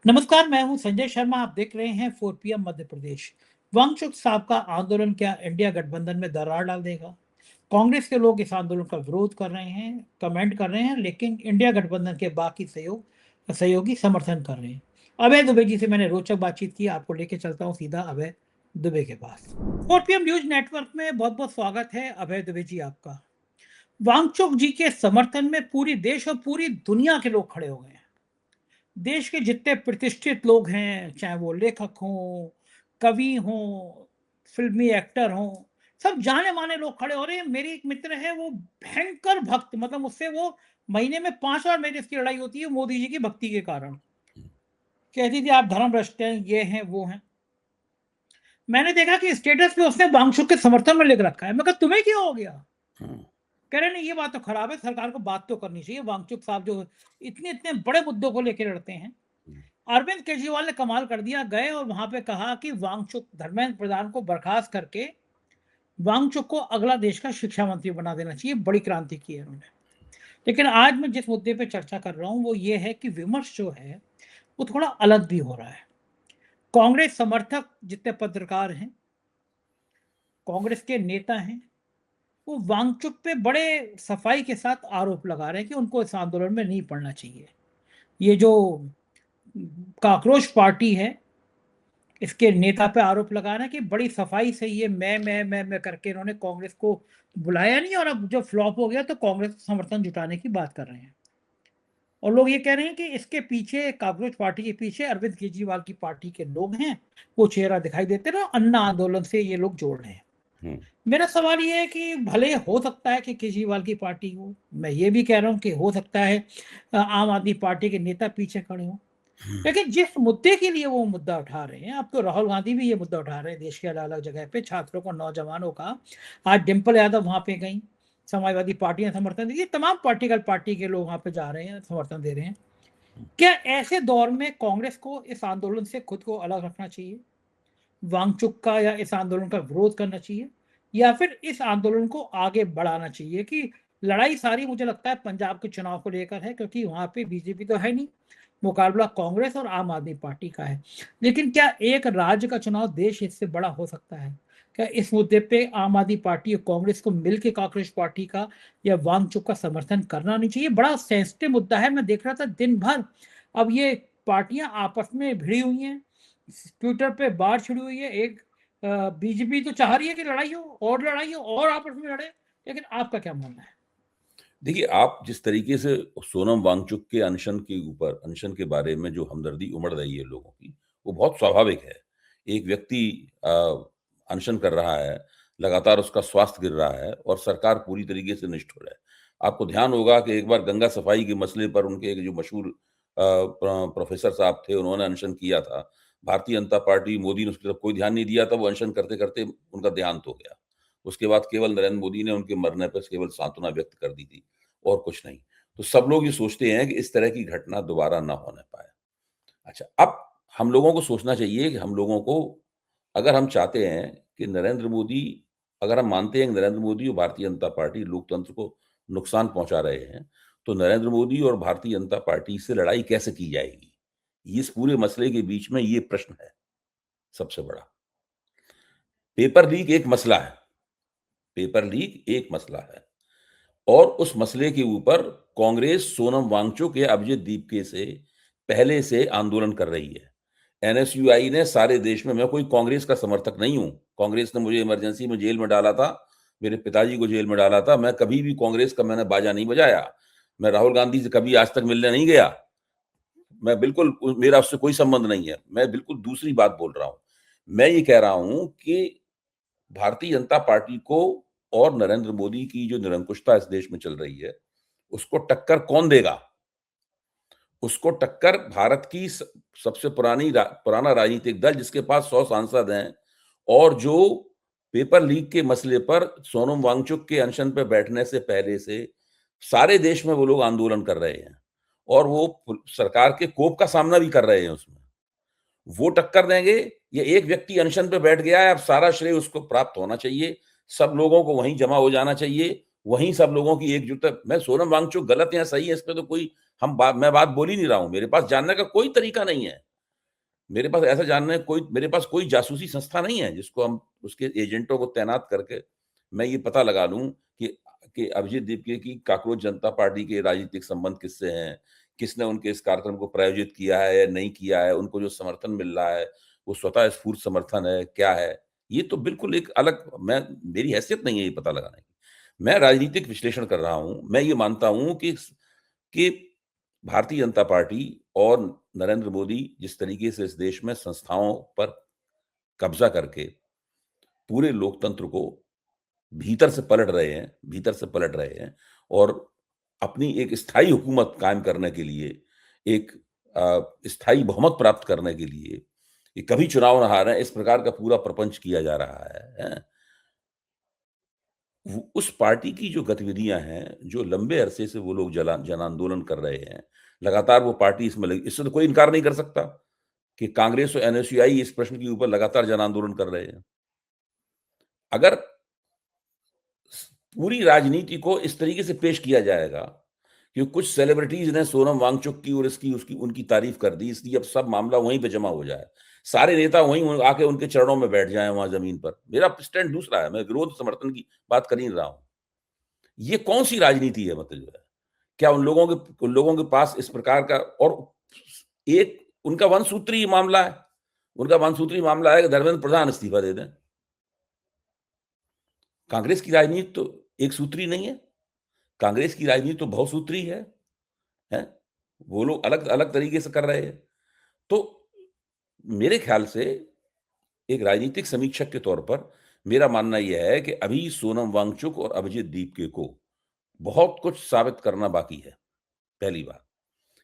नमस्कार, मैं हूं संजय शर्मा। आप देख रहे हैं 4 पीएम मध्य प्रदेश। वांगचुक साहब का आंदोलन क्या इंडिया गठबंधन में दरार डाल देगा? कांग्रेस के लोग इस आंदोलन का विरोध कर रहे हैं, कमेंट कर रहे हैं, लेकिन इंडिया गठबंधन के बाकी सहयोगी समर्थन कर रहे हैं। अभय दुबे जी से मैंने रोचक बातचीत की। आपको लेके चलता हूं सीधा अभय दुबे के पास। 4 पीएम न्यूज नेटवर्क में बहुत बहुत स्वागत है अभय दुबे जी आपका। वांगचुक जी के समर्थन में पूरी देश और पूरी दुनिया के लोग खड़े हो गए हैं। देश के जितने प्रतिष्ठित लोग हैं, चाहे वो लेखक हों, कवि हों, फ़िल्मी एक्टर हों, सब जाने-माने लोग खड़े हो रहे हैं। मेरी एक मित्र है, वो भयंकर भक्त, मतलब उससे वो महीने में 5 बार मेरी इसकी लड़ाई होती है मोदी जी की भक्ति के कारण। कहती थी आप धर्म भ्रष्ट हैं, ये हैं, वो हैं। मैंने देखा कि स्टेटस पे उसने वांगचुक के समर्थन में लिख रखा है। मैं कहा तुम्हें क्या हो गया? कह रहे नहीं, ये बात तो खराब है, सरकार को बात तो करनी चाहिए। वांगचुक साहब जो इतने-इतने बड़े मुद्दों को लेके लड़ते हैं। अरविंद केजरीवाल ने कमाल कर दिया, गए और वहां पे कहा कि वांगचुक धर्मेंद्र प्रधान को बर्खास्त करके वांगचुक को अगला देश का शिक्षा मंत्री बना देना चाहिए। बड़ी क्रांति की है उन्होंने। लेकिन आज मैं जिस मुद्दे पे चर्चा कर रहा हूं वो ये है कि विमर्श जो है वो थोड़ा अलग भी हो रहा है। कांग्रेस समर्थक जितने पत्रकार हैं, कांग्रेस के नेता हैं, वो वांगचुक पे बड़े सफाई के साथ आरोप लगा रहे हैं कि उनको इस आंदोलन में नहीं पड़ना चाहिए। ये जो कॉकरोच पार्टी है, इसके नेता पे आरोप लगा रहे हैं कि बड़ी सफाई से ये मैं करके इन्होंने कांग्रेस को बुलाया नहीं, और अब जब फ्लॉप हो गया तो कांग्रेस को समर्थन जुटाने की बात कर रहे हैं। और लोग ये कह रहे हैं कि इसके पीछे, कॉकरोच पार्टी के पीछे अरविंद केजरीवाल की पार्टी के लोग हैं। वो चेहरा दिखाई देते ना, अन्ना आंदोलन से ये लोग जोड़ रहे हैं। मेरा सवाल ये है कि भले हो सकता है कि केजरीवाल की पार्टी हो, मैं ये भी कह रहा हूँ कि हो सकता है आम आदमी पार्टी के नेता पीछे खड़े हों, लेकिन जिस मुद्दे के लिए वो मुद्दा उठा रहे हैं, अब तो राहुल गांधी भी ये मुद्दा उठा रहे हैं देश के अलग अलग जगह पे, छात्रों को, नौजवानों का। आज डिम्पल यादव वहां पे गई, समाजवादी पार्टी ने समर्थन दिया, तमाम पॉलिटिकल पार्टी के लोग वहां पे जा रहे हैं, समर्थन दे रहे हैं। क्या ऐसे दौर में कांग्रेस को इस आंदोलन से खुद को अलग रखना चाहिए, वांगचुक का, या इस आंदोलन का विरोध करना चाहिए, या फिर इस आंदोलन को आगे बढ़ाना चाहिए? कि लड़ाई सारी मुझे लगता है पंजाब के चुनाव को लेकर है, क्योंकि वहां पे बीजेपी तो है नहीं, मुकाबला कांग्रेस और आम आदमी पार्टी का है। लेकिन क्या एक राज्य का चुनाव देश इससे बड़ा हो सकता है? क्या इस मुद्दे पे आम आदमी पार्टी और कांग्रेस को मिलकर कॉकरोच पार्टी का या वांगचुक का समर्थन करना नहीं चाहिए? बड़ा सेंसिटिव मुद्दा है। मैं देख रहा था दिन भर अब ये पार्टियां आपस में भिड़ी हुई हैं, ट्विटर पे बाढ़ छिड़ी हुई है। एक बीजेपी तो चाह रही है कि लड़ाई हो और आपस में लड़े, लेकिन आपका क्या मानना है? देखिए, आप जिस तरीके से सोनम वांगचुक के अनशन के बारे में जो हमदर्दी उमड़ रही है लोगों की, वो बहुत स्वाभाविक है। एक व्यक्ति अ, अनशन कर रहा है, लगातार उसका स्वास्थ्य गिर रहा है और सरकार पूरी तरीके से निष्ठुर है। आपको ध्यान होगा कि एक बार गंगा सफाई के मसले पर उनके एक जो मशहूर प्रोफ़ेसर साहब थे, उन्होंने अनशन किया था। भारतीय जनता पार्टी, मोदी ने उसकी तरफ कोई ध्यान नहीं दिया था, वो अनशन करते-करते उनका देहांत हो गया। उसके बाद केवल नरेंद्र मोदी ने उनके मरने पे केवल सांत्वना व्यक्त कर दी थी। और कुछ नहीं। तो सब लोग ये सोचते हैं कि इस तरह की घटना दोबारा ना होने पाए। अच्छा, अब हम लोगों को सोचना चाहिए कि हम लोगों को, अगर हम चाहते हैं कि नरेंद्र मोदी, अगर हम मानते हैं कि नरेंद्र मोदी और भारतीय जनता पार्टी लोकतंत्र को नुकसान पहुँचा रहे हैं, तो नरेंद्र मोदी और भारतीय जनता पार्टी से लड़ाई कैसे की जाएगी? इस पूरे मसले के बीच में ये प्रश्न है, सबसे बड़ा। पेपर लीक एक मसला है, पेपर लीक एक मसला है। और उस मसले के ऊपर कांग्रेस सोनम वांगचुक या अभिजीत दीपके से पहले से आंदोलन कर रही है। एनएसयूआई ने सारे देश में, मैं कोई कांग्रेस का समर्थक नहीं हूँ। कांग्रेस ने मुझे इमरजेंसी में जेल में डाला था, मेरे पिताजी को जेल में डाला था। मैं कभी भी कांग्रेस का मैंने बाजा नहीं बजाया। मैं राहुल गांधी से कभी आज तक मिलने नहीं गया। मैं बिल्कुल मेरा उससे कोई संबंध नहीं है। मैं बिल्कुल दूसरी बात बोल रहा हूँ। मैं ये कह रहा हूँ कि भारतीय जनता पार्टी को और नरेंद्र मोदी की जो निरंकुशता इस देश में चल रही है, उसको टक्कर कौन देगा? उसको टक्कर भारत की सबसे पुराना राजनीतिक दल, जिसके पास 100 सांसद हैं, और जो पेपर लीक के मसले पर सोनम वांगचुक के अनशन पे बैठने से पहले से सारे देश में वो लोग आंदोलन कर रहे हैं और वो सरकार के कोप का सामना भी कर रहे हैं उसमें। वो टक्कर देंगे? ये एक व्यक्ति अनशन पे बैठ गया है, अब सारा श्रेय उसको प्राप्त होना चाहिए। सब लोगों को वहीं जमा हो जाना चाहिए, वहीं सब लोगों की एकजुटता। मैं सोनम वांगचुक गलत है या सही है, इस पे तो कोई मैं बात बोल ही नहीं रहा हूँ। मेरे पास जानने का कोई तरीका नहीं है। मेरे पास ऐसा जानना है, मेरे पास कोई जासूसी संस्था नहीं है जिसको हम उसके एजेंटों को तैनात करके मैं ये पता लगा लूं कि अभिजीत दीपके की कांग्रेस जनता पार्टी के राजनीतिक संबंध किससे हैं, किसने उनके इस कार्यक्रम को प्रायोजित किया है या नहीं किया है, उनको जो समर्थन मिल रहा है वो स्वतः स्फूर्त समर्थन है, क्या है। ये तो बिल्कुल एक अलग, मेरी हैसियत नहीं है ये पता लगाने की। मैं राजनीतिक विश्लेषण कर रहा हूं। मैं ये मानता हूं कि भारतीय जनता पार्टी और नरेंद्र मोदी जिस तरीके से इस देश में संस्थाओं पर कब्जा करके पूरे लोकतंत्र को भीतर से पलट रहे हैं और अपनी एक स्थायी हुकूमत कायम करने के लिए, एक स्थायी बहुमत प्राप्त करने के लिए, ये कभी चुनाव ना हारें, इस प्रकार का पूरा प्रपंच किया जा रहा है। उस पार्टी की जो गतिविधियां हैं, जो लंबे अरसे से वो लोग जन आंदोलन कर रहे हैं, लगातार वो पार्टी इसमें लगी, इससे तो कोई इनकार नहीं कर सकता कि कांग्रेस और एनएसयूआई इस प्रश्न के ऊपर लगातार जन आंदोलन कर रहे हैं। अगर पूरी राजनीति को इस तरीके से पेश किया जाएगा कि कुछ सेलिब्रिटीज ने सोनम वांगचुक की और इसकी उसकी उनकी तारीफ कर दी, इसलिए अब सब मामला वहीं पे जमा हो जाए, सारे नेता वहीं आके उनके चरणों में बैठ जाएं वहां जमीन पर। मेरा स्टैंड दूसरा है, मैं विरोध समर्थन की बात कर ही नहीं रहा हूं। ये कौन सी राजनीति है? मतलब जो है, क्या उन लोगों के पास इस प्रकार का, और एक उनका वन सूत्री मामला है, उनका वन सूत्री मामला है कि धर्मेंद्र प्रधान इस्तीफा दे दें। कांग्रेस की राजनीति तो एक सूत्री नहीं है, कांग्रेस की राजनीति तो बहुसूत्री है? वो लोग अलग अलग तरीके से कर रहे हैं। तो मेरे ख्याल से एक राजनीतिक समीक्षक के तौर पर मेरा मानना यह है कि अभी सोनम वांगचुक और अभिजीत दीपके को बहुत कुछ साबित करना बाकी है, पहली बात।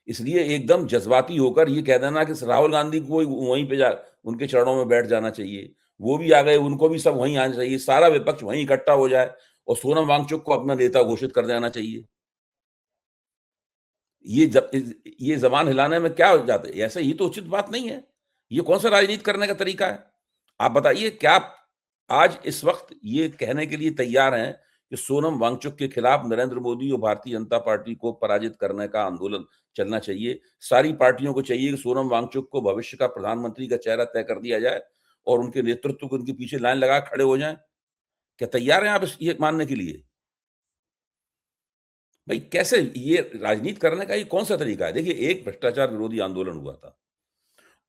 इसलिए एकदम जज्बाती होकर ये कह देना कि राहुल गांधी को वहीं पे उनके चरणों में बैठ जाना चाहिए, वो भी आ गए, उनको भी सब वहीं आना चाहिए, सारा विपक्ष वहीं इकट्ठा हो जाए और सोनम वांगचुक को अपना नेता घोषित कर देना चाहिए। ये जबान हिलाने में क्या हो जाता है? ऐसा ही तो उचित बात नहीं है। ये कौन सा राजनीति करने का तरीका है? आप बताइए, क्या आप आज इस वक्त ये कहने के लिए तैयार हैं कि सोनम वांगचुक के खिलाफ नरेंद्र मोदी और भारतीय जनता पार्टी को पराजित करने का आंदोलन चलना चाहिए? सारी पार्टियों को चाहिए कि सोनम वांगचुक को भविष्य का प्रधानमंत्री का चेहरा तय कर दिया जाए और उनके नेतृत्व को उनके पीछे लाइन लगा खड़े हो जाएं। क्या तैयार हैं आप ये मानने के लिए? भाई, कैसे ये राजनीति करने का ये कौन सा तरीका है? देखिए, एक भ्रष्टाचार विरोधी आंदोलन हुआ था।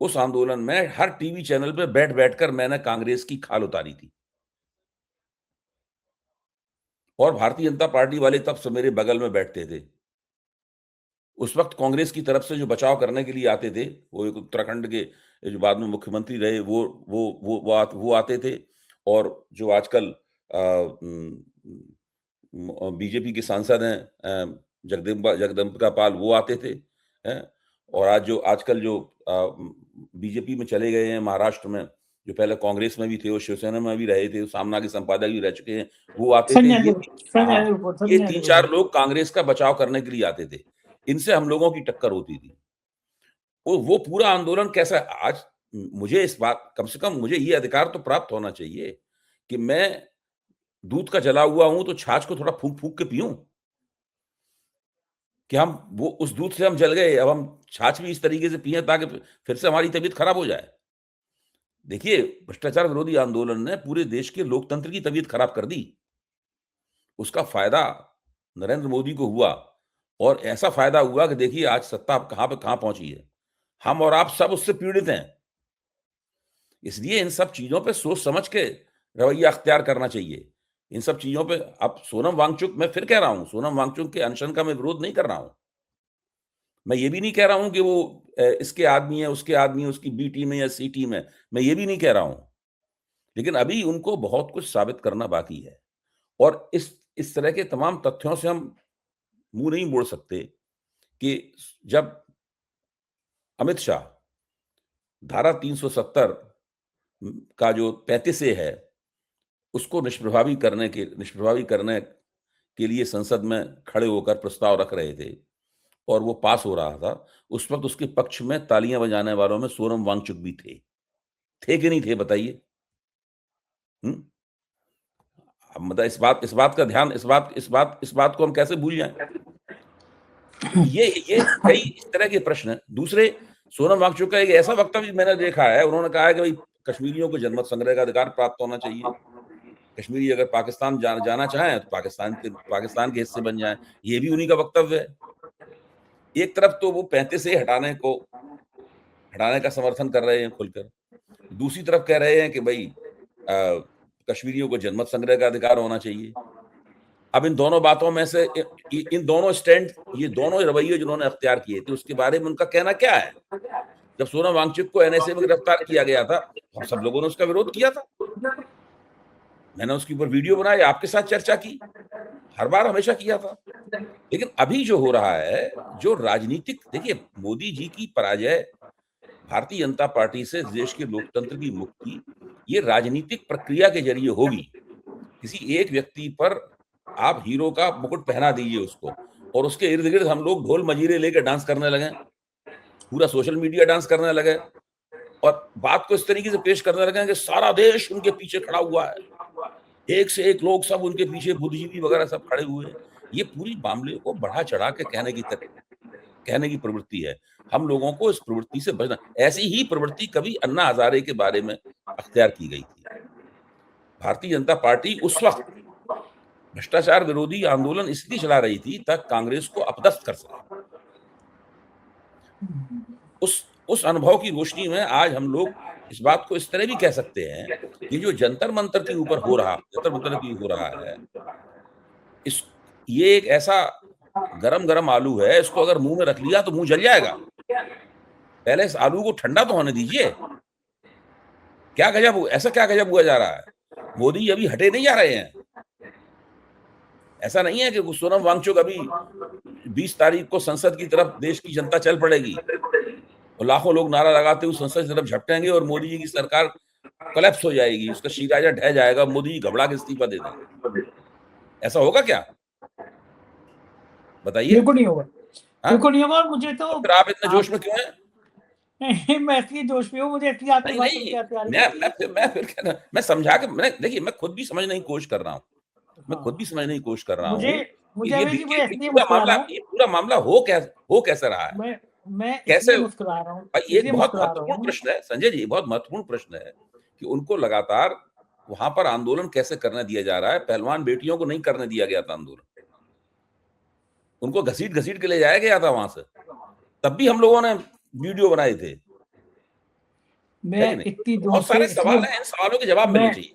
उस आंदोलन में हर टीवी चैनल पे बैठ-बैठ मैंने कांग्रेस की खाल उतारी थी। और भारतीय जनता पार्टी वाले तब से मेरे बगल में बैठते थे। उस वक्त कांग्रेस की तरफ से जो बचाव करने के लिए आते थे, वो एक उत्तराखंड के जो बाद में मुख्यमंत्री रहे, वो आते थे, और जो आजकल बीजेपी के सांसद हैं जगदम्बिका पाल, वो आते थे, हैं? और आजकल जो बीजेपी में चले गए हैं महाराष्ट्र में, जो पहले कांग्रेस में भी थे और शिवसेना में भी रहे थे, सामना के संपादक भी रह चुके हैं, वो आते थे। ये 3-4 लोग कांग्रेस का बचाव करने के लिए आते थे। इनसे हम लोगों की टक्कर होती थी। वो पूरा आंदोलन कैसा, आज मुझे इस बात, कम से कम मुझे ये अधिकार तो प्राप्त होना चाहिए कि मैं दूध का जला हुआ हूं तो छाछ को थोड़ा फूंक-फूंक के पीऊं, कि हम वो उस दूध से हम जल गए, अब हम छाछ भी इस तरीके से पिएं ताकि फिर से हमारी तबीयत खराब हो जाए। देखिए, भ्रष्टाचार विरोधी आंदोलन ने पूरे देश के लोकतंत्र की तबीयत खराब कर दी। उसका फायदा नरेंद्र मोदी को हुआ, और ऐसा फायदा हुआ कि देखिए आज सत्ता कहां पे कहां पहुंची है। हम और आप सब उससे पीड़ित हैं। इसलिए इन सब चीजों पे सोच समझ के रवैया अख्तियार करना चाहिए। इन सब चीजों पे अब सोनम वांगचुक, मैं फिर कह रहा हूं, सोनम वांगचुक के अनशन का मैं विरोध नहीं कर रहा हूं। मैं ये भी नहीं कह रहा हूं कि वो इसके आदमी है, उसके आदमी है, उसकी बी टीम है या सी टीम है, मैं ये भी नहीं कह रहा हूं। लेकिन अभी उनको बहुत कुछ साबित करना बाकी है, और इस तरह के तमाम तथ्यों से हम मुंह नहीं मोड़ सकते कि जब अमित शाह धारा 370 का जो 35 ए है, उसको निष्प्रभावी करने के लिए संसद में खड़े होकर प्रस्ताव रख रहे थे और वो पास हो रहा था, उस वक्त उसके पक्ष में तालियां बजाने वालों में सोनम वांगचुक भी थे कि नहीं थे? बताइए। अब मतलब इस बात का ध्यान, इस बात को हम कैसे भूल जाएं? ये कई इस तरह के प्रश्न हैं। दूसरे, सोनम वांगचुक का एक ऐसा वक्तव्य मैंने देखा है, उन्होंने कहा है कि भाई कश्मीरियों को जनमत संग्रह का अधिकार प्राप्त होना चाहिए। कश्मीरी अगर पाकिस्तान जाना चाहें तो पाकिस्तान के हिस्से बन जाएं। ये भी उन्हीं का वक्तव्य है। एक तरफ तो वो 35 से हटाने का समर्थन कर रहे हैं खुलकर, दूसरी तरफ कह रहे हैं कि भाई कश्मीरियों को जनमत संग्रह का अधिकार होना चाहिए। अब इन दोनों बातों में से इन दोनों स्टैंड, ये दोनों रवैये जिन्होंने अख्तियार किए थे, उसके बारे में उनका कहना क्या है? जब सोनम वांगचुक को एनएसए में गिरफ्तार किया गया था, हम सब लोगों ने उसका विरोध किया था। मैंने उसके ऊपर वीडियो बनाई, आपके साथ चर्चा की, हर बार हमेशा किया था। लेकिन अभी जो हो रहा है, जो राजनीतिक, देखिए मोदी जी की पराजय, भारतीय जनता पार्टी से देश के लोकतंत्र की मुक्ति, ये राजनीतिक प्रक्रिया के जरिए होगी। किसी एक व्यक्ति पर आप हीरो का मुकुट पहना दीजिए उसको, और उसके इर्द गिर्द हम लोग ढोल मजीरे लेकर डांस करने लगे, पूरा सोशल मीडिया डांस करने लगे, और बात को इस तरीके से पेश करने लगे कि सारा देश उनके पीछे खड़ा हुआ है, एक से एक लोग सब उनके पीछे, बुद्धिजीवी वगैरह सब खड़े हुए हैं। ये पूरी मामले को बढ़ा चढ़ा के कहने की प्रवृत्ति है। हम लोगों को इस प्रवृत्ति से बचना। ऐसी ही प्रवृत्ति कभी अन्ना हजारे के बारे में अख्तियार की गई थी। भारतीय जनता पार्टी उस वक्त भ्रष्टाचार विरोधी आंदोलन इसलिए चला रही थी ताकि कांग्रेस को अपदस्थ कर सके। उस अनुभव की रोशनी में आज हम लोग इस बात को इस तरह भी कह सकते हैं कि जो जंतर मंतर के ऊपर हो रहा है, ये एक ऐसा गरम आलू है, इसको अगर मुंह में रख लिया तो मुंह जल जाएगा। पहले इस आलू को ठंडा तो होने दीजिए। क्या गजब हुआ जा रहा है? मोदी अभी हटे नहीं जा रहे हैं। ऐसा नहीं है कि सोनम वांगचुक अभी 20 तारीख को संसद की तरफ देश की जनता चल पड़ेगी और लाखों लोग नारा लगाते हुए संसद की तरफ झपटेंगे और मोदी जी की सरकार कोलैप्स हो जाएगी, उसका शीराजा ढह जाएगा, मोदी जी घबरा के इस्तीफा दे देंगे। ऐसा होगा क्या? बताइए। बिल्कुल नहीं होगा। बिल्कुल नहीं होगा। मुझे तो फिर आप इतने जोश में क्यों हैं? नहीं, मैं इसलिए जोश में हूँ, मुझे इसलिए आपकी बात सुन के आती आ रही है। मैं समझा के, देखिए मैं खुद भी समझने की कोशिश कर रहा हूँ। ये पूरा मामला हो कैसे रहा है? मैं कैसे? इसलिए मुस्कुरा रहा हूँ, भाई एक बहुत महत्वपूर्ण प्रश्न है संजय जी, बहुत महत्वपूर्ण प्रश्न है कि उनको लगातार वहां पर आंदोलन कैसे करने दिया जा रहा है। पहलवान बेटियों को नहीं करने दिया गया था आंदोलन, उनको घसीट के ले जाया गया था वहां से, तब भी हम लोगों ने वीडियो बनाए थे। मैं इतनी बहुत सारे सवाल हैं, इन सवालों के जवाब मिलने चाहिए।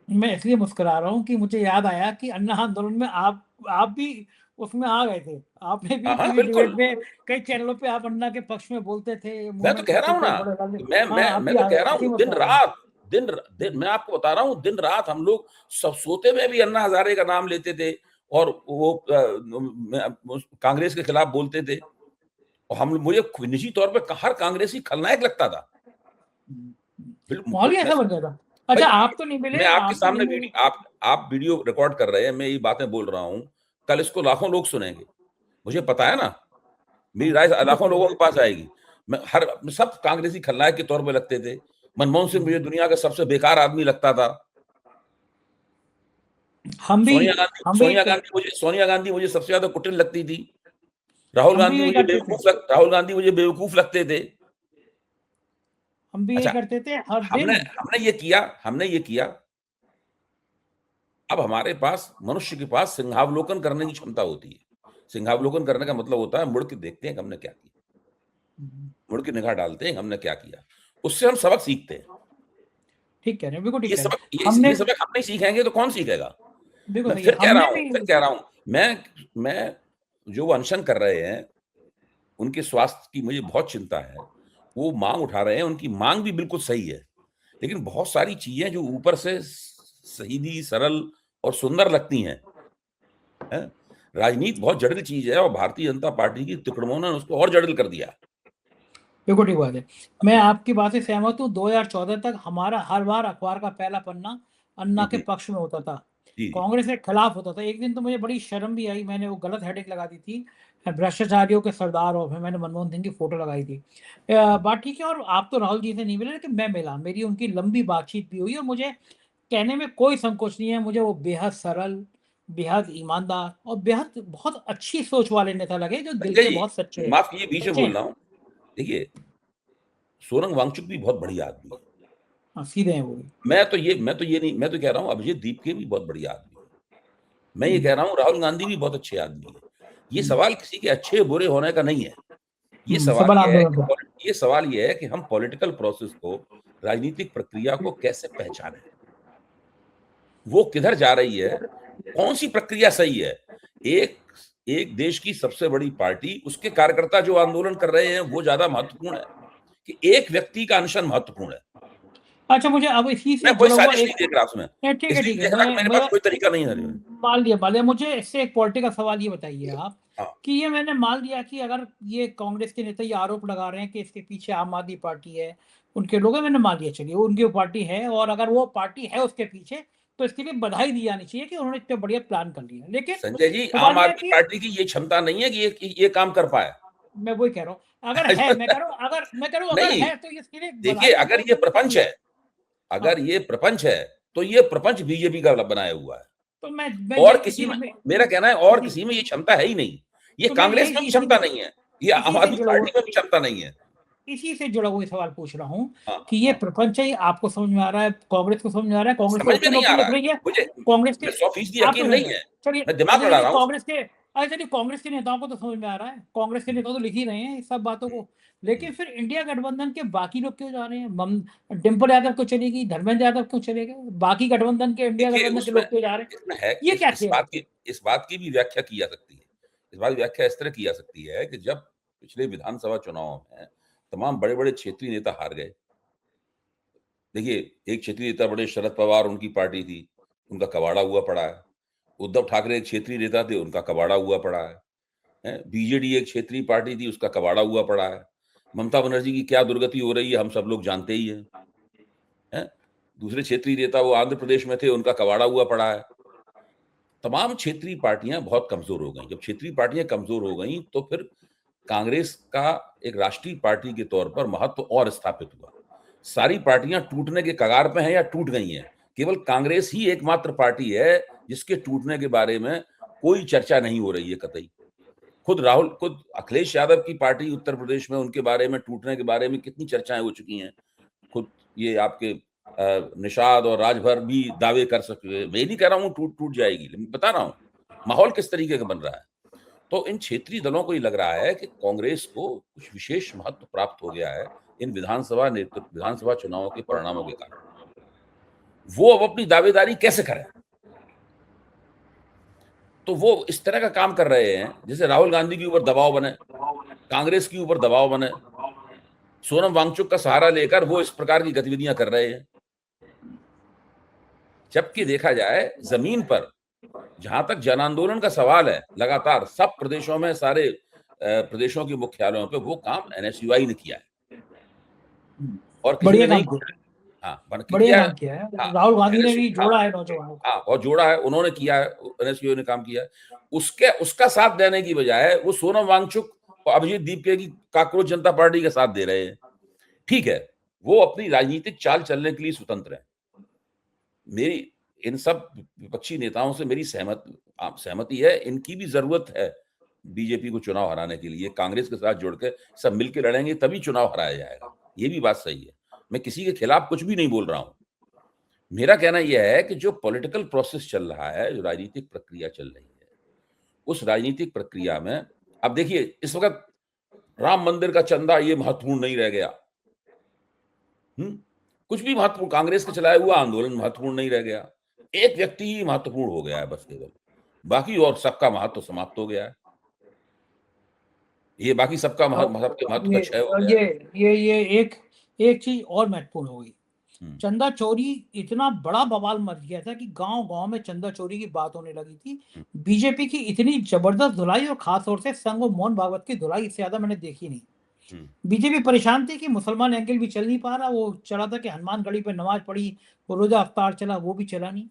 मैं इसलिए मुस्कुरा रहा हूँ कि मुझे याद आया कि अन्ना आंदोलन में आप भी उसमें आ गए थे। आपने भी टीवी डिबेट में कई चैनलों पे आप अन्ना के पक्ष में बोलते थे। मैं तो कह रहा हूँ ना, मैं तो कह रहा हूँ दिन मैं आपको बता रहा हूँ, दिन रात हम लोग सब सोते में भी अन्ना हजारे का नाम लेते थे और वो कांग्रेस के खिलाफ बोलते थे, और मुझे निजी तौर पे हर कांग्रेसी खलनायक लगता था। माहौल ऐसा बन गया था। अच्छा, आप तो नहीं मिले। मैं आपके सामने आप वीडियो रिकॉर्ड कर रहे हैं, मैं ये बातें बोल रहा हूँ, कल इसको लाखों लोग सुनेंगे, मुझे पता है ना, मेरी राय लाखों लोगों के पास आएगी। सब कांग्रेसी खलनायक के तौर पे लगते थे। मनमोहन सिंह मुझे दुनिया का सबसे बेकार आदमी लगता था। सोनिया गांधी मुझे सबसे ज्यादा कुटिल लगती थी। राहुल गांधी मुझे बेवकूफ लगते थे। हम भी ये करते थे हर दिन। हमने ये किया। अब हमारे पास, मनुष्य के पास सिंहावलोकन करने की क्षमता होती है। सिंहावलोकन करने का मतलब होता है मुड़ के देखते हैं कि हमने क्या किया, मुड़ के निगाह डालते हैं हमने क्या किया, उससे हम सबक सीखते हैं। ठीक कह रहे हैं, बिल्कुल ठीक ये सबक हम नहीं सीखेंगे तो कौन सीखेगा? मैं फिर कह रहा हूं, मैं जो अनशन कर रहे हैं उनके स्वास्थ्य की मुझे बहुत चिंता है। वो मांग उठा रहे हैं, उनकी मांग भी बिल्कुल सही है, लेकिन बहुत सारी चीजें जो ऊपर से सीधी, सरल और सुंदर लगती हैं, राजनीति बहुत जटिल चीज है और भारतीय जनता पार्टी की तिकड़मों ने उसको और जटिल कर दिया। बिल्कुल ठीक बात है, मैं आपकी बात से सहमत हूँ। 2014 तक हमारा हर बार अखबार का पहला पन्ना अन्ना के पक्ष में होता था, कांग्रेस के खिलाफ होता था। एक दिन तो मुझे बड़ी शर्म भी आई, मैंने वो गलत हेडिंग लगा दी थी, भ्रष्टाचारियों के सरदार, और फिर मैंने मनमोहन सिंह की फोटो लगाई थी। बात ठीक है, और आप तो राहुल जी से नहीं मिले, लेकिन मैं मिला, मेरी उनकी लंबी बातचीत भी हुई, और मुझे कहने में कोई संकोच नहीं है, मुझे वो बेहद सरल, बेहद ईमानदार और बेहद बहुत अच्छी सोच वाले नेता लगे, जो दिल के बहुत सच्चे हैं। माफ कीजिए, बीच में बोल रहा हूँ। देखिए, सोनम वांगचुक भी बहुत बढ़िया आदमी है। हाँ, सीधे हैं वो भी। मैं तो कह रहा हूँ अभिजीत दीपके भी बहुत बढ़िया आदमी है। मैं ये कह रहा हूँ राहुल गांधी भी बहुत अच्छे आदमी है। ये सवाल किसी के अच्छे बुरे होने का नहीं है। सबल आंदोलन का। ये सवाल ये है कि हम पॉलिटिकल प्रोसेस को, राजनीतिक प्रक्रिया को कैसे पहचानें? वो किधर जा रही है? कौन-सी प्रक्रिया सही है? एक एक देश की सबसे बड़ी पार्टी, उसके कार्यकर्ता जो आंदोलन कर रहे हैं, वो ज़्यादा महत्वपूर्ण है कि एक व्यक्ति का अनशन महत्वपूर्ण है? अच्छा, मुझे अब इसी से मैं कोई जुड़ा हुआ साजिश नहीं एक, देख रहा उसमें। ठीक है, इसलिए ठीक है, देखना कि मेरे मैं पास कोई तरीका नहीं है। मान लिया। मुझे इससे एक पॉलिटिकल सवाल ये बताइए आप, हाँ, कि ये मैंने मान लिया कि अगर ये कांग्रेस के नेता ये आरोप लगा रहे हैं कि इसके पीछे आम आदमी पार्टी है, उनके लोग हैं, मैंने मान लिया, चलिए उनकी वो पार्टी है, और अगर वो पार्टी है उसके पीछे, तो इसके लिए बधाई दी जानी चाहिए कि उन्होंने इतने बढ़िया प्लान कर लिया। लेकिन संजय जी, आम सवाल ये है आदमी कि पार्टी की ये क्षमता नहीं है कि ये काम कर पाए। मैं वही कह रहा हूँ, अगर है, मैं कह रहा हूँ अगर नहीं, है तो इसके लिए देखिए बधाई तो अगर दो ये कि कर प्रपंच लिया। है, हाँ, अगर ये प्रपंच है, तो ये प्रपंच बीजेपी का बनाया हुआ है। तो मैं और यही किसी में, इसीलिए मेरा कहना है और इसी किसी में ये क्षमता है ही नहीं। ये तो मैं कांग्रेस में यही भी क्षमता इसीलिए नहीं है, ये आम इसी से आदमी जुड़ा हुआ पार्टी में भी क्षमता नहीं है। इसी से जुड़ा हुआ सवाल पूछ रहा हूँ हाँ, कि ये हाँ। प्रपंच है, आपको समझ में आ रहा है, कांग्रेस को समझ में आ रहा है, कांग्रेस के समझ में ऊपर नहीं आ नौकरी रहा लग है। रही है, मुझे कांग्रेस के, मुझे 100% आपको यकीन समझ में नहीं आ रहा है। है। चलिए, मैं दिमाग अच्छा लड़ा चलिए, रहा हूँ। कांग्रेस के नेताओं को तो समझ में आ रहा है, कांग्रेस के नेता तो लिख ही रहे हैं इस सब बातों को। हुँ। लेकिन फिर इंडिया गठबंधन के बाकी लोग क्यों जा रहे हैं? डिम्पल यादव क्यों चलेगी, धर्मेंद्र यादव क्यों चले गए, बाकी गठबंधन के, इंडिया देखिए गठबंधन के उसमें लोग क्यों जा रहे हैं? इसमें है ये क्या खेल है? इस बात की भी व्याख्या की जा सकती है। इस बात की व्याख्या इस तरह की जा सकती है कि जब पिछले विधानसभा चुनाव में तमाम बड़े-बड़े क्षेत्रीय नेता हार गए। देखिए, एक क्षेत्रीय नेता बड़े शरद पवार उनकी पार्टी थी, उनका कबाड़ा हुआ पड़ा है। उद्धव ठाकरे एक क्षेत्रीय नेता थे, उनका कबाड़ा हुआ पड़ा है। हैं? बीजेडी एक क्षेत्रीय पार्टी थी, उसका कबाड़ा हुआ पड़ा है। ममता बनर्जी की क्या दुर्गति हो रही है, हम सब लोग जानते ही हैं। हैं? दूसरे क्षेत्रीय नेता वो आंध्र प्रदेश में थे, उनका कबाड़ा हुआ पड़ा है। तमाम क्षेत्रीय पार्टियां बहुत कमजोर हो गईं। जब क्षेत्रीय पार्टियां कमजोर हो गईं, तो फिर कांग्रेस का एक राष्ट्रीय पार्टी के तौर पर महत्व और स्थापित हुआ। सारी पार्टियां टूटने के कगार पे हैं या टूट गई हैं। केवल कांग्रेस ही एकमात्र पार्टी है जिसके टूटने के बारे में कोई चर्चा नहीं हो रही है कतई। खुद अखिलेश यादव की पार्टी उत्तर प्रदेश में, उनके बारे में, टूटने के बारे में कितनी चर्चाएं हो चुकी हैं। खुद ये आपके निषाद और राजभर भी दावे कर सके। मैं नहीं कह रहा हूँ टूट टूट जाएगी, लेकिन बता रहा हूँ माहौल किस तरीके का बन रहा है। तो इन क्षेत्रीय दलों को ये लग रहा है कि कांग्रेस को कुछ विशेष महत्व प्राप्त हो गया है इन विधानसभा चुनावों के परिणामों के कारण। वो अब अपनी दावेदारी कैसे करें? तो वो इस तरह का काम कर रहे हैं जैसे राहुल गांधी के ऊपर दबाव बने, कांग्रेस के ऊपर दबाव बने, सोनम वांगचुक का सहारा लेकर वो इस प्रकार की गतिविधियां कर रहे हैं। जबकि देखा जाए जमीन पर, जहां तक जन आंदोलन का सवाल है, लगातार सब प्रदेशों में, सारे प्रदेशों के मुख्यालयों पे वो काम एनएसयूआई ने किया है और किसी बढ़िया ने नहीं काम किया, किया। हाँ, बन के बढ़िया किया है। काम किया है। हाँ, राहुल गांधी ने एनएसयू भी हाँ, जोड़ा है नौजवानों को। हाँ, और जोड़ा है, उन्होंने किया है, एनएसयूआई ने काम किया है। उसका साथ देने की बजाय वो सोनम वांगचुक और अभिजीत दीपके की काकरोच जनता पार्टी का साथ दे रहे हैं। ठीक है, वो अपनी राजनीतिक चाल चलने के लिए स्वतंत्र है। मेरी इन सब विपक्षी नेताओं से मेरी सहमति है, इनकी भी ज़रूरत है बीजेपी को चुनाव हराने के लिए। कांग्रेस के साथ जुड़ के सब मिलके लड़ेंगे तभी चुनाव हराया जाएगा। ये भी बात सही है। मैं किसी के खिलाफ कुछ भी नहीं बोल रहा हूँ। मेरा कहना यह है कि जो पॉलिटिकल प्रोसेस चल रहा है, जो राजनीतिक प्रक्रिया चल रही है, उस राजनीतिक प्रक्रिया में अब देखिए इस वक़्त राम मंदिर का चंदा ये महत्वपूर्ण नहीं रह गया। हुँ? कुछ भी महत्वपूर्ण, कांग्रेस का चलाया हुआ आंदोलन महत्वपूर्ण नहीं रह गया। एक व्यक्ति ही महत्वपूर्ण हो गया है बस केवल। बाकी और सबका महत्व समाप्त हो गया है। ये बाकी सबका सबके महत्व का ये क्षय हो गया है। ये एक एक चीज और महत्वपूर्ण हो गई। हुँ, चंदा चोरी इतना बड़ा बवाल मच गया था कि गांव-गांव में चंदा चोरी की बात होने लगी थी। हुँ, बीजेपी की इतनी जबरदस्त धुलाई, और खास तौर से संग और मोहन भागवत की धुलाई इससे ज्यादा मैंने देखी नहीं। हुँ, बीजेपी परेशान थी कि मुसलमान एंगल भी चल नहीं पा रहा, वो चला था कि हनुमानगढ़ी पे नमाज पढ़ी, वो रोजा अफ्तार चला, वो भी चला नहीं।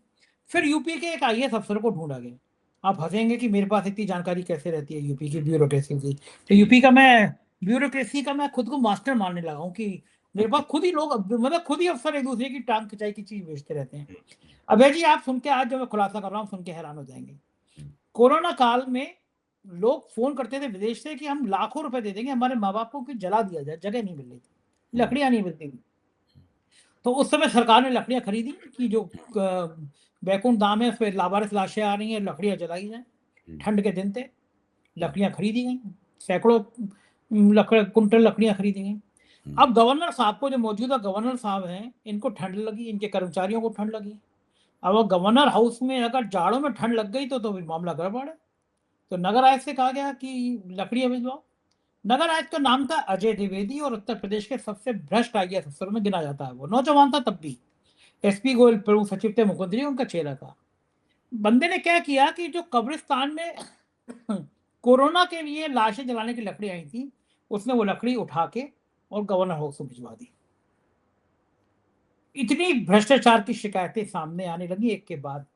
फिर यूपी के एक आईएएस अफसर को ढूंढा गया। आप हंसेंगे कि मेरे पास इतनी जानकारी कैसे रहती है यूपी की ब्यूरोक्रेसी की। तो जी। यूपी का मैं ब्यूरोक्रेसी का मैं खुद को मास्टर मानने लगा हूँ कि मेरे पास खुद ही लोग, मतलब खुद ही अफसर एक दूसरे की टांग खिंचाई की चीज बेचते रहते हैं। हुँ, हुँ, अभय जी, आप सुन के, आज जो मैं खुलासा कर रहा हूँ सुन के हैरान हो जाएंगे। हुँ, कोरोना काल में लोग फोन करते थे विदेश से कि हम लाखों रुपए दे देंगे, हमारे माँ बाप को कि जला दिया जाए, जगह नहीं मिल रही थी। लकड़ियां नहीं मिलती थी। तो उस समय सरकार ने लकड़ियां खरीदी कि जो बैकुंठ धाम है, उस पर लावारिस लाशें आ रही हैं, लकड़ियां जलाई जाए। ठंड के दिन थे, लकड़ियां खरीदी गई, सैकड़ों कुंटल लकड़ियां खरीदी गई। अब गवर्नर साहब को, जो मौजूदा गवर्नर साहब हैं, इनको ठंड लगी, इनके कर्मचारियों को ठंड लगी। अब वो गवर्नर हाउस में अगर जाड़ों में ठंड लग गई तो फिर मामला गड़बड़ है। तो नगर आयुक्त से कहा गया कि लकड़ियां भिजवाओ। नगर आयुक्त का नाम था अजय द्विवेदी और उत्तर प्रदेश के सबसे भ्रष्ट आईएएस अफसरों में गिना जाता है। वो नौजवान था तब भी, एसपी गोयल प्रमुख सचिव थे, मुख्यमंत्री उनका चेहरा था। बंदे ने क्या किया कि जो कब्रिस्तान में कोरोना के लिए लाशें जलाने की लकड़ी आई थी, उसने वो लकड़ी उठा के और गवर्नर हाउस में भिजवा दी। इतनी भ्रष्टाचार की शिकायतें सामने आने लगी एक के बाद।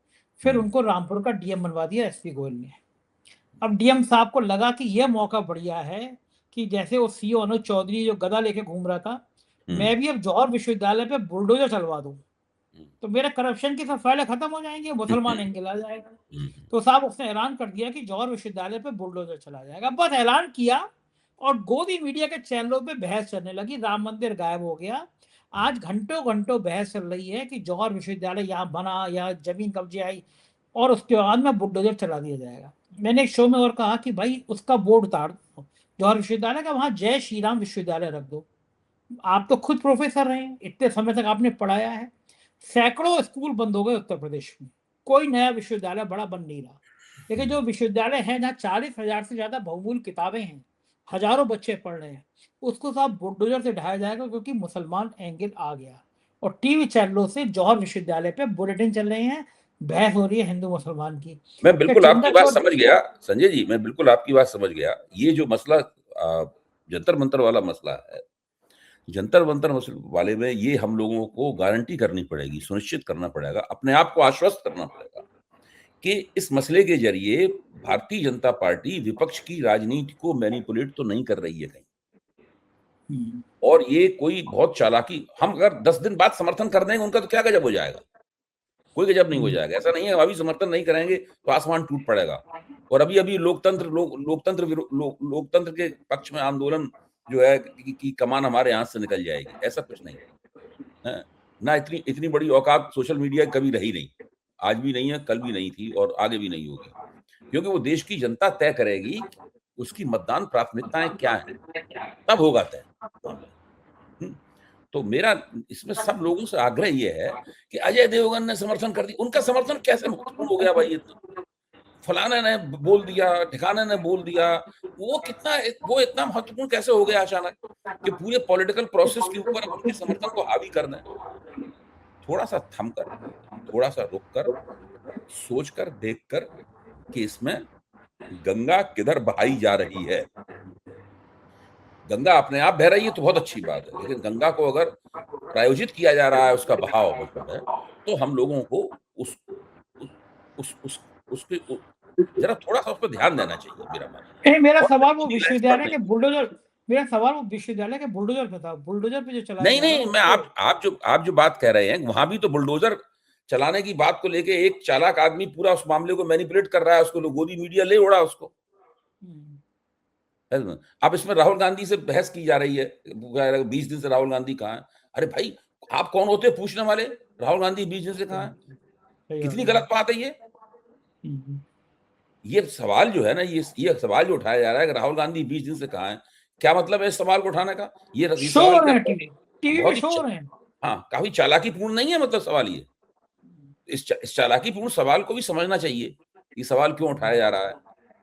फिर उनको रामपुर का डीएम बनवा दिया एसपी गोयल ने। अब डीएम साहब को लगा कि यह मौका बढ़िया है कि जैसे वो सीओ अनुज चौधरी जो गदा लेके घूम रहा था, मैं भी अब जौहर विश्वविद्यालय पे बुलडोजर चलवा दूं तो मेरे करप्शन की सब फाइलें खत्म हो जाएंगी, मुसलमान एंगल आ जाएगा। तो साहब उसने ऐलान कर दिया कि जौहर विश्वविद्यालय पे बुलडोजर चला जाएगा। बस ऐलान किया और गोदी मीडिया के चैनलों पे बहस चलने लगी, राम मंदिर गायब हो गया। आज घंटों घंटों बहस चल रही है कि जौहर विश्वविद्यालय यहाँ बना, यहाँ जमीन कब्जे आई और उसके बाद में बुलडोजर चला दिया जाएगा। मैंने एक शो में और कहा कि भाई उसका बोर्ड उतार दो जौहर विश्वविद्यालय का, वहां जय श्री राम विश्वविद्यालय रख दो। आप तो खुद प्रोफेसर रहे हैं, इतने समय तक आपने पढ़ाया है। सैकड़ों स्कूल बंद हो गए उत्तर प्रदेश में, कोई नया विश्वविद्यालय बड़ा बन नहीं रहा। लेकिन जो विश्वविद्यालय है जहाँ 40,000 से ज्यादा बहुमूल्य किताबें हैं, हजारों बच्चे पढ़ रहे हैं, उसको साफ बुलडोजर से ढाया जाएगा क्योंकि मुसलमान एंगल आ गया। और टीवी चैनलों से जौहर विश्वविद्यालय पे बुलेटिन चल रहे हैं, बहस हो रही है हिंदू मुसलमान की। मैं बिल्कुल आपकी बात समझ गया संजय जी, मैं बिल्कुल आपकी बात समझ गया। ये जो मसला जंतर मंतर वाला मसला है, जंतर मंतर वाले में ये हम लोगों को गारंटी करनी पड़ेगी, सुनिश्चित करना पड़ेगा, अपने आप को आश्वस्त करना पड़ेगा कि इस मसले के जरिए भारतीय जनता पार्टी विपक्ष की राजनीति को मैनिपुलेट तो नहीं कर रही है कहीं। और ये कोई बहुत चालाकी, हम अगर 10 दिन बाद समर्थन कर देंगे उनका तो क्या गजब हो जाएगा, कोई गजब नहीं हो जाएगा। ऐसा नहीं है अभी समर्थन नहीं करेंगे तो आसमान टूट पड़ेगा। और अभी अभी लोकतंत्र के पक्ष में आंदोलन जो है कि कमान हमारे हाथ से निकल जाएगी, ऐसा कुछ नहीं है ना। इतनी बड़ी औकात सोशल मीडिया कभी रही नहीं, आज भी नहीं है, कल भी नहीं थी और आगे भी नहीं होगी, क्योंकि वो देश की जनता तय करेगी उसकी मतदान प्राथमिकताएं क्या है, तब होगा तय। तो मेरा इसमें सब लोगों से आग्रह ये है कि अजय देवगन ने समर्थन कर दिया, उनका समर्थन कैसे महत्वपूर्ण हो गया भाई? फलाने ने बोल दिया, ठिकाने ने बोल दिया, वो इतना महत्वपूर्ण कैसे हो गया अचानक कि पूरे पॉलिटिकल प्रोसेस के ऊपर उनके समर्थन को हावी करना है? थोड़ा सा थमकर, थोड़ा सा रुककर, सोचकर, देखकर कि इसमें गंगा किधर बहाई जा रही है। गंगा अपने आप बह रही है तो बहुत अच्छी बात है, लेकिन गंगा को अगर प्रायोजित किया जा रहा है, उसका बहाव है, तो हम लोगों को उसके जरा थोड़ा सा उस पर ध्यान देना चाहिए, मेरा मानना है। मेरा सवाल वो विश्वविद्यालय के बुलडोजर, मेरा सवाल वो विश्वविद्यालय के बुलडोजर पे था, बुलडोजर पे जो चलाया नहीं, मैं आप जो बात कह रहे हैं वहां भी तो बुलडोजर चलाने की बात को लेके एक चालाक आदमी पूरा उस मामले को मैनिपुलेट कर रहा है, उसको गोदी मीडिया ले उड़ा उसको। अब इसमें राहुल गांधी से बहस की जा रही है, 20 दिन से राहुल गांधी कहाँ है? अरे भाई आप कौन होते हैं पूछने वाले? राहुल गांधी 20 दिन से कहाँ है? कितनी गलत बात है ये सवाल जो है ना, ये सवाल जो उठाया जा रहा है कि राहुल गांधी 20 दिन से कहाँ है, क्या मतलब है इस सवाल को उठाने का? ये सवाल हाँ, काफी चालाकीपूर्ण नहीं है मतलब सवाल ये। इस चालाकीपूर्ण सवाल को भी समझना चाहिए, ये सवाल क्यों उठाया जा रहा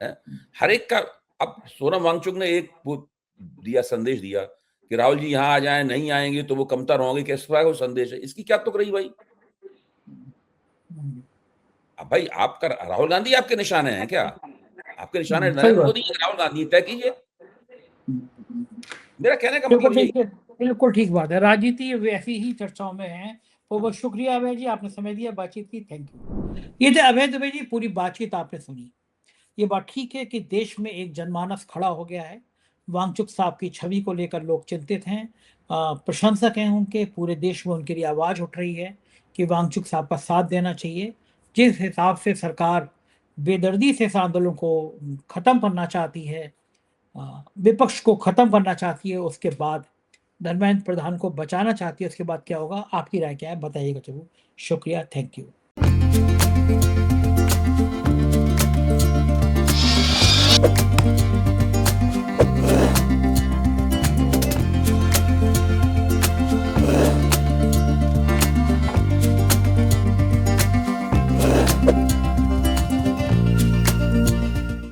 है? हर एक का, अब सोनम वांगचुक ने एक दिया संदेश दिया कि राहुल जी यहाँ आ जाएं, नहीं आएंगे तो वो कमतर होंगे, किस तरह का संदेश है? इसकी क्या तुक रही भाई? अब भाई आपका राहुल गांधी आपके निशाने हैं क्या? आपके निशाने नरेंद्र मोदी, राहुल गांधी, तय कीजिए। मेरा कहने का मतलब यही। बिल्कुल ठीक बात है, राजनीति वैसी ही चर्चाओं में है। तो बहुत शुक्रिया अभय जी, आपने समय दिया, बातचीत की, थैंक यू। ये थे अभय दुबे जी, पूरी बातचीत आपने सुनी। ये बात ठीक है कि देश में एक जनमानस खड़ा हो गया है, वांगचुक साहब की छवि को लेकर लोग चिंतित हैं, प्रशंसक हैं उनके, पूरे देश में उनके लिए आवाज उठ रही है कि वांगचुक साहब का साथ देना चाहिए। जिस हिसाब से सरकार बेदर्दी से इस आंदोलन को खत्म करना चाहती है, विपक्ष को खत्म करना चाहती है, उसके बाद धर्मेंद्र प्रधान को बचाना चाहती है, उसके बाद क्या होगा? आपकी राय क्या है? बताइएगा ज़रूर। शुक्रिया, थैंक यू।